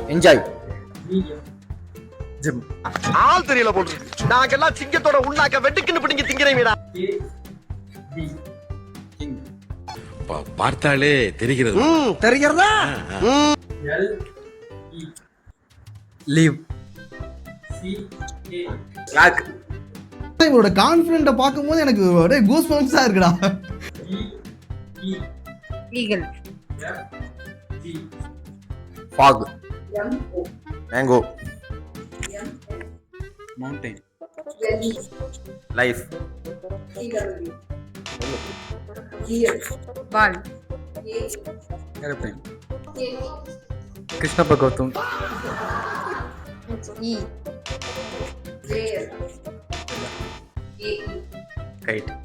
Enjoy. Gym. ஆள் தெரியல போட்டு நாங்கெல்லாம் சிங்கத்தோட உண்ணாக்க வெட்டுக்குன்னு பிடிங்க திங்கிறீங்கடா. பார்த்தாலே தெரிகிறது. தெரிகிறதா? லீவ். லாக். இவரோட கான்ஃபிடென்ட்ட பாக்கும்போது எனக்கு ஒரே கூஸ் பம்ப்ஸா இருக்குடா. Eagle. Fog. Mango. Mountain. Life. Ball. Aeroplane. Krishnappa Gautham. ஈ. கைட்.